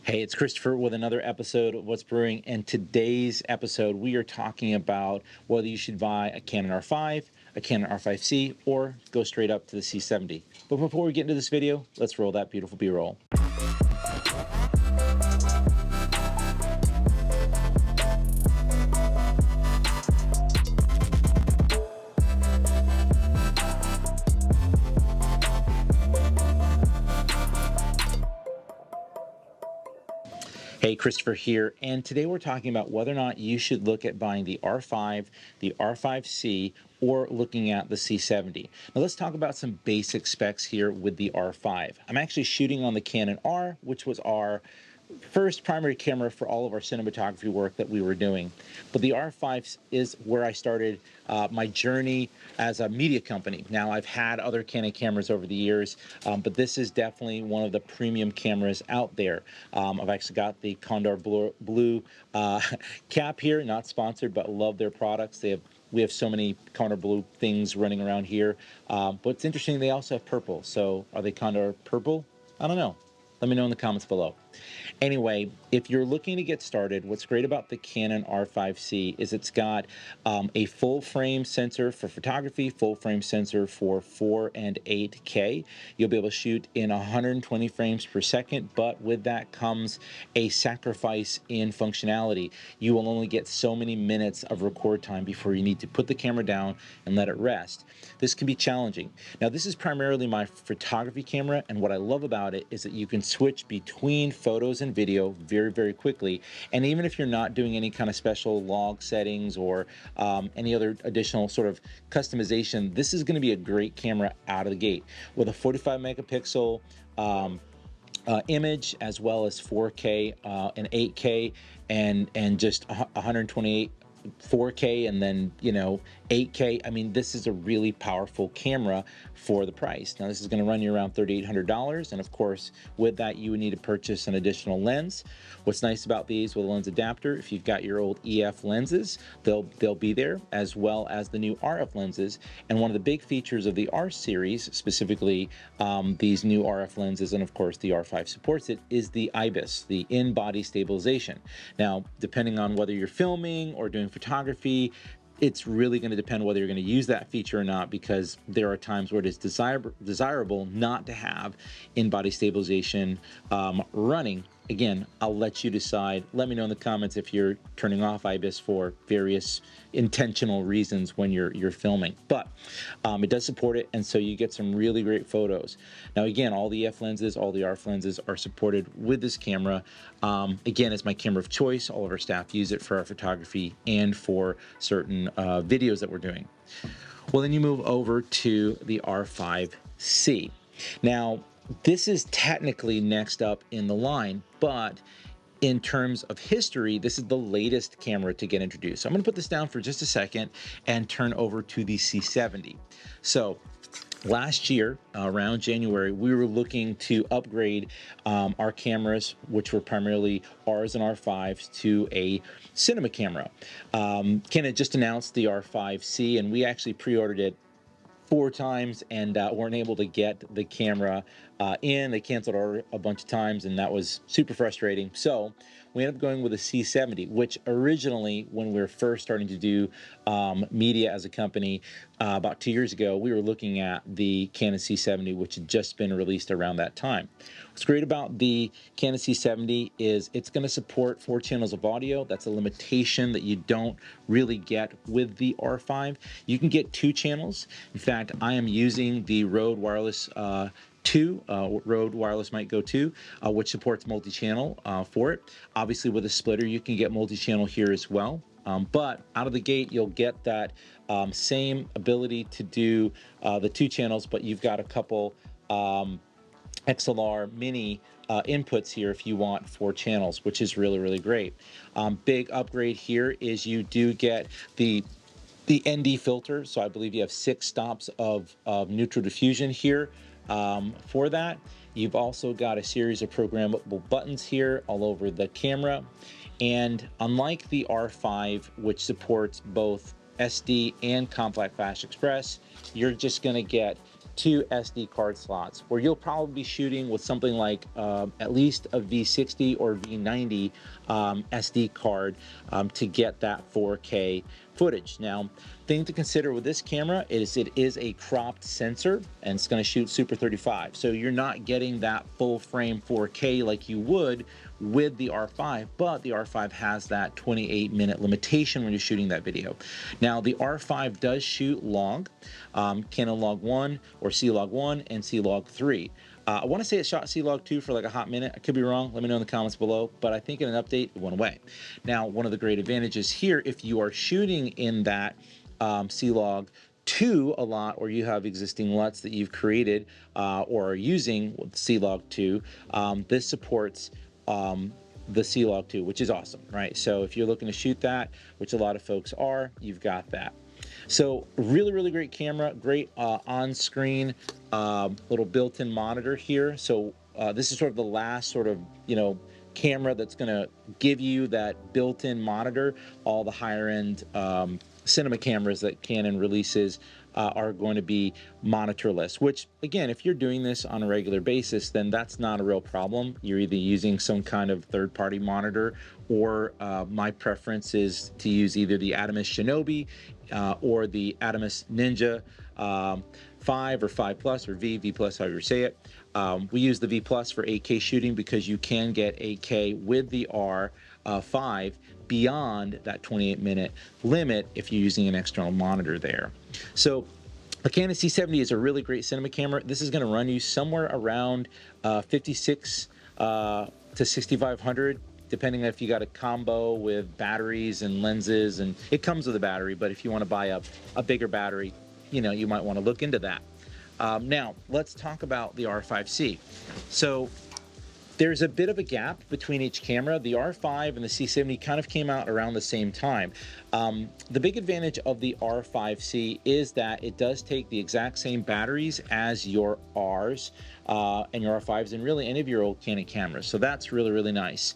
Hey, it's Christopher with another episode of What's Brewing. And today's episode, we are talking about whether you should buy a Canon R5, a Canon R5C, or go straight up to the C70. But before we get into this video, let's roll that beautiful B-roll. Hey, Christopher here, and today we're talking about whether or not you should look at buying the R5, the R5C, or looking at the C70. Now let's talk about some basic specs here with the R5. I'm actually shooting on the Canon R, which was our first primary camera for all of our cinematography work that we were doing. But the R5 is where I started my journey as a media company. Now, I've had other Canon cameras over the years, but this is definitely one of the premium cameras out there. I've actually got the Condor Blue cap here, not sponsored, but love their products. We have so many Condor Blue things running around here. But it's interesting, they also have purple. So are they Condor purple? I don't know. Let me know in the comments below. Anyway, if you're looking to get started, what's great about the Canon R5C is it's got a full frame sensor for photography, full frame sensor for 4 and 8K. You'll be able to shoot in 120 frames per second, but with that comes a sacrifice in functionality. You will only get so many minutes of record time before you need to put the camera down and let it rest. This can be challenging. Now, this is primarily my photography camera, and what I love about it is that you can switch between photos and video very, very quickly. And even if you're not doing any kind of special log settings or any other additional sort of customization, this is going to be a great camera out of the gate with a 45 megapixel image, as well as 4K and 8K and just 128 4K and then 8K. I mean, this is a really powerful camera for the price. Now, this is going to run you around $3,800, and of course, with that, you would need to purchase an additional lens. What's nice about these with a lens adapter, if you've got your old EF lenses, they'll be there, as well as the new RF lenses. And one of the big features of the R series, specifically these new RF lenses, and of course the R5 supports it, is the IBIS, the in-body stabilization. Now, depending on whether you're filming or doing photography, it's really going to depend whether you're going to use that feature or not, because there are times where it is desirable not to have in-body stabilization running. Again, I'll let you decide. Let me know in the comments if you're turning off IBIS for various intentional reasons when you're filming. But it does support it, and so you get some really great photos. Now, again, all the EF lenses, all the RF lenses are supported with this camera. Again, it's my camera of choice. All of our staff use it for our photography and for certain videos that we're doing. Well, then you move over to the R5C. Now, this is technically next up in the line, but in terms of history, this is the latest camera to get introduced. So I'm going to put this down for just a second and turn over to the C70. So last year, around January, we were looking to upgrade our cameras, which were primarily Rs and R5s, to a cinema camera. Canon just announced the R5C, and we actually pre-ordered it 4 times and weren't able to get the camera in. They canceled our a bunch of times, and that was super frustrating. So we ended up going with a C70, which originally, when we were first starting to do media as a company about 2 years ago, we were looking at the Canon C70, which had just been released around that time. What's great about the Canon C70 is it's going to support 4 channels of audio. That's a limitation that you don't really get with the R5. You can get 2 channels. In fact, I am using the Rode Wireless Rode Wireless Mic Go 2, which supports multi-channel for it. Obviously, with a splitter, you can get multi-channel here as well. But out of the gate, you'll get that same ability to do the 2 channels, but you've got a couple XLR mini inputs here if you want 4 channels, which is really, really great. Big upgrade here is you do get the ND filter, so I believe you have 6 stops of neutral diffusion here. For that, you've also got a series of programmable buttons here all over the camera. And unlike the R5, which supports both SD and Compact Flash Express, you're just going to get 2 SD card slots, where you'll probably be shooting with something like at least a V60 or V90 SD card to get that 4K footage. Now, thing to consider with this camera is it is a cropped sensor, and it's going to shoot Super 35, so you're not getting that full frame 4K like you would with the R5, but the R5 has that 28-minute limitation when you're shooting that video. Now, the R5 does shoot log, Canon log 1 or C log 1 and C log 3. I want to say it shot C log 2 for like a hot minute. I could be wrong. Let me know in the comments below, but I think in an update it went away. Now, one of the great advantages here, if you are shooting in that C log 2 a lot, or you have existing LUTs that you've created or are using with C log 2, this supports the C log 2, which is awesome, right? So if you're looking to shoot that, which a lot of folks are, you've got that. So really, really great camera, great on-screen little built-in monitor here. So this is sort of the last sort of, camera that's going to give you that built-in monitor. All the higher-end cinema cameras that Canon releases are going to be monitorless, which again, if you're doing this on a regular basis, then that's not a real problem. You're either using some kind of third-party monitor, or my preference is to use either the Atomos Shinobi or the Atomos Ninja 5 or 5 Plus or V Plus, however you say it. We use the V Plus for 8K shooting because you can get 8K with the R5 beyond that 28-minute limit if you're using an external monitor there. So a Canon C70 is a really great cinema camera. This is going to run you somewhere around 56 to 6500, depending on if you got a combo with batteries and lenses, and it comes with a battery, but if you want to buy a bigger battery, you might want to look into that. Now, let's talk about the R5C. So there's a bit of a gap between each camera. The R5 and the C70 kind of came out around the same time. The big advantage of the R5C is that it does take the exact same batteries as your Rs and your R5s and really any of your old Canon cameras. So that's really, really nice.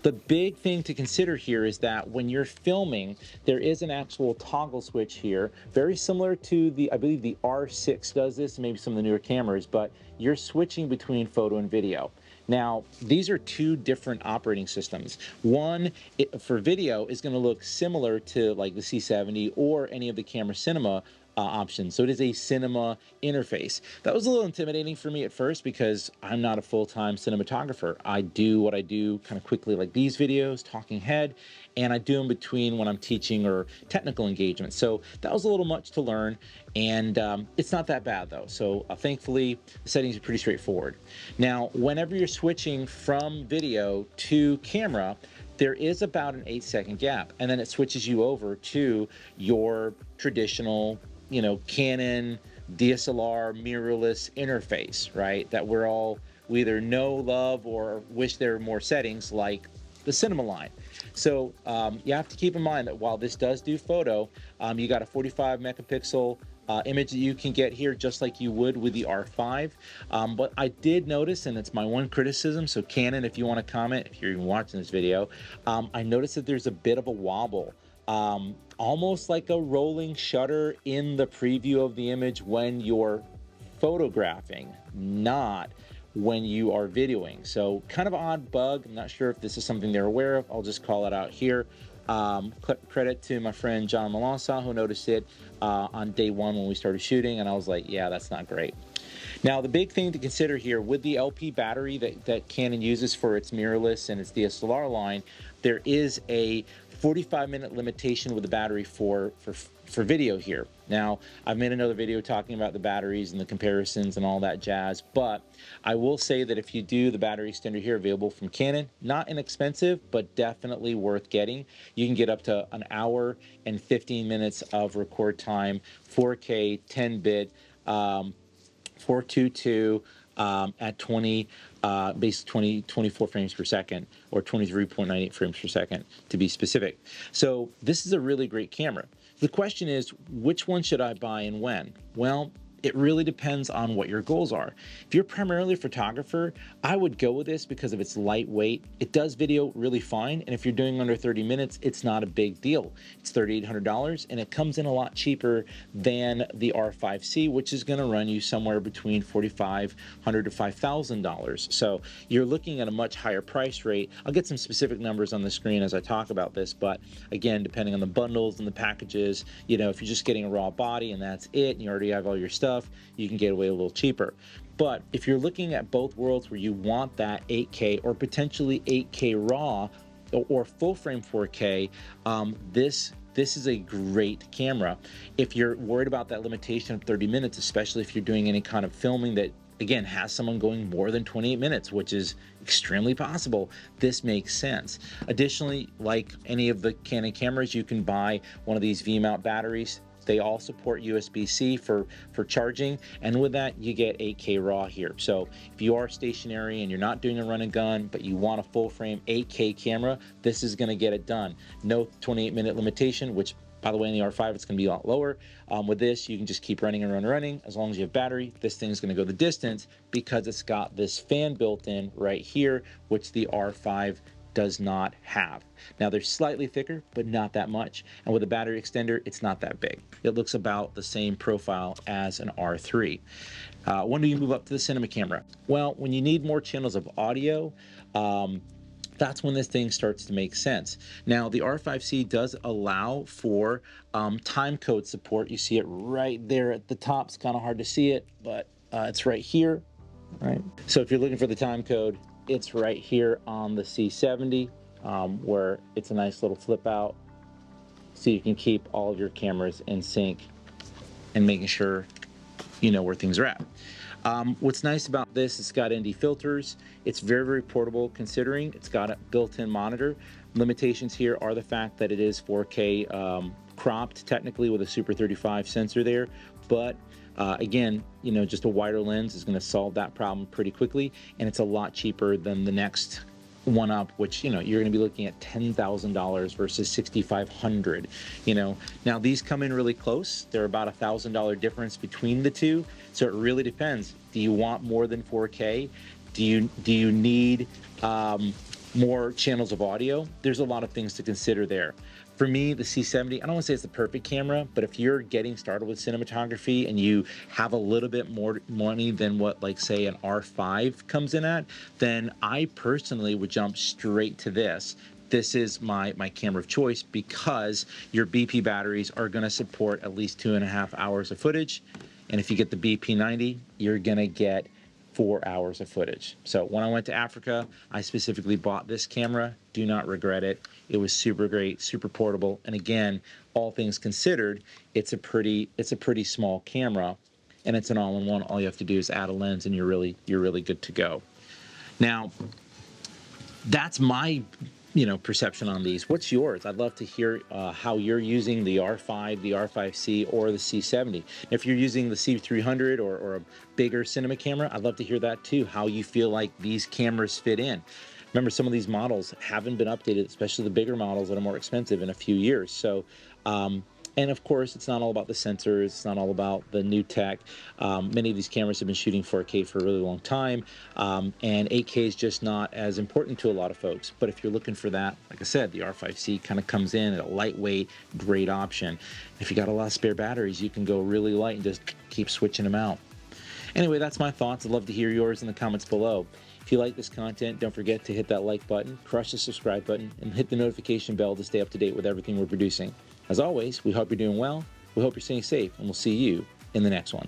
The big thing to consider here is that when you're filming, there is an actual toggle switch here, very similar to I believe the R6 does this, maybe some of the newer cameras, but you're switching between photo and video. Now, these are two different operating systems. One, for video, is going to look similar to like the C70 or any of the camera cinema options. So it is a cinema interface. That was a little intimidating for me at first because I'm not a full-time cinematographer. I do what I do kind of quickly, like these videos, talking head, and I do them between when I'm teaching or technical engagements. So that was a little much to learn, and it's not that bad though. So thankfully, the settings are pretty straightforward. Now, whenever you're switching from video to camera, there is about an 8-second gap, and then it switches you over to your traditional Canon DSLR mirrorless interface, right? That we either know, love, or wish there were more settings like the cinema line. So you have to keep in mind that while this does do photo, you got a 45 megapixel image that you can get here just like you would with the R5. But I did notice, and it's my one criticism, so Canon, if you want to comment, if you're even watching this video, I noticed that there's a bit of a wobble. Almost like a rolling shutter in the preview of the image when you're photographing, not when you are videoing. So kind of an odd bug. I'm not sure if this is something they're aware of. I'll just call it out here. Credit to my friend John Melanson, who noticed it on day one when we started shooting, and I was like, yeah, that's not great. Now, the big thing to consider here with the LP battery that Canon uses for its mirrorless and its DSLR line, there is a 45-minute limitation with the battery for video here. Now, I've made another video talking about the batteries and the comparisons and all that jazz, but I will say that if you do the battery extender here available from Canon, not inexpensive, but definitely worth getting. You can get up to an hour and 15 minutes of record time, 4K, 10-bit, 422 at 24 frames per second, or 23.98 frames per second to be specific. So this is a really great camera. The question is, which one should I buy and when? Well, it really depends on what your goals are. If you're primarily a photographer, I would go with this because of its lightweight. It does video really fine, and if you're doing under 30 minutes, it's not a big deal. It's $3,800, and it comes in a lot cheaper than the R5C, which is gonna run you somewhere between $4,500 to $5,000. So you're looking at a much higher price rate. I'll get some specific numbers on the screen as I talk about this, but again, depending on the bundles and the packages, you know, if you're just getting a raw body and that's it, and you already have all your stuff, you can get away a little cheaper. But if you're looking at both worlds where you want that 8K or potentially 8K RAW or full frame 4K, this is a great camera. If you're worried about that limitation of 30 minutes, especially if you're doing any kind of filming that, again, has someone going more than 28 minutes, which is extremely possible, this makes sense. Additionally, like any of the Canon cameras, you can buy one of these V-mount batteries. They all support USB-C for charging, and with that, you get 8K RAW here. So if you are stationary and you're not doing a run and gun, but you want a full frame 8K camera, this is gonna get it done. No 28-minute limitation, which, by the way, in the R5, it's gonna be a lot lower. With this, you can just keep running and running. As long as you have battery, this thing's gonna go the distance because it's got this fan built in right here, which the R5 does not have. Now they're slightly thicker, but not that much. And with a battery extender, it's not that big. It looks about the same profile as an R3. When do you move up to the cinema camera? Well, when you need more channels of audio, that's when this thing starts to make sense. Now, the R5C does allow for time code support. You see it right there at the top. It's kind of hard to see it, but it's right here, right? So if you're looking for the time code, it's right here on the C70, where it's a nice little flip out, so you can keep all of your cameras in sync and making sure you know where things are at. What's nice about this, it's got ND filters. It's very, very portable considering it's got a built-in monitor. Limitations here are the fact that it is 4K cropped technically with a Super 35 sensor there, but again, you know, just a wider lens is going to solve that problem pretty quickly, and it's a lot cheaper than the next one up, which, you know, you're going to be looking at $10,000 versus $6,500. You know, now these come in really close. They're about $1,000 difference between the two, so it really depends. Do you want more than 4K? Do you need more channels of audio? There's a lot of things to consider there. For me, the C70, I don't want to say it's the perfect camera, but if you're getting started with cinematography and you have a little bit more money than what, like, say, an R5 comes in at, then I personally would jump straight to this. This is my camera of choice because your BP batteries are going to support at least 2.5 hours of footage. And if you get the BP90, you're going to get 4 hours of footage. So when I went to Africa, I specifically bought this camera. Do not regret it. It was super great, super portable, and again, all things considered, it's a pretty small camera, and it's an all-in-one. All you have to do is add a lens, and you're really good to go. Now, that's my perception on these. What's yours? I'd love to hear how you're using the R5, the R5C, or the C70. If you're using the C300 or a bigger cinema camera, I'd love to hear that too, how you feel like these cameras fit in. Remember, some of these models haven't been updated, especially the bigger models that are more expensive, in a few years. So, and of course, it's not all about the sensors. It's not all about the new tech. Many of these cameras have been shooting 4K for a really long time, and 8K is just not as important to a lot of folks. But if you're looking for that, like I said, the R5C kind of comes in at a lightweight, great option. If you got a lot of spare batteries, you can go really light and just keep switching them out. Anyway, that's my thoughts. I'd love to hear yours in the comments below. If you like this content, don't forget to hit that like button, crush the subscribe button, and hit the notification bell to stay up to date with everything we're producing. As always, we hope you're doing well, we hope you're staying safe, and we'll see you in the next one.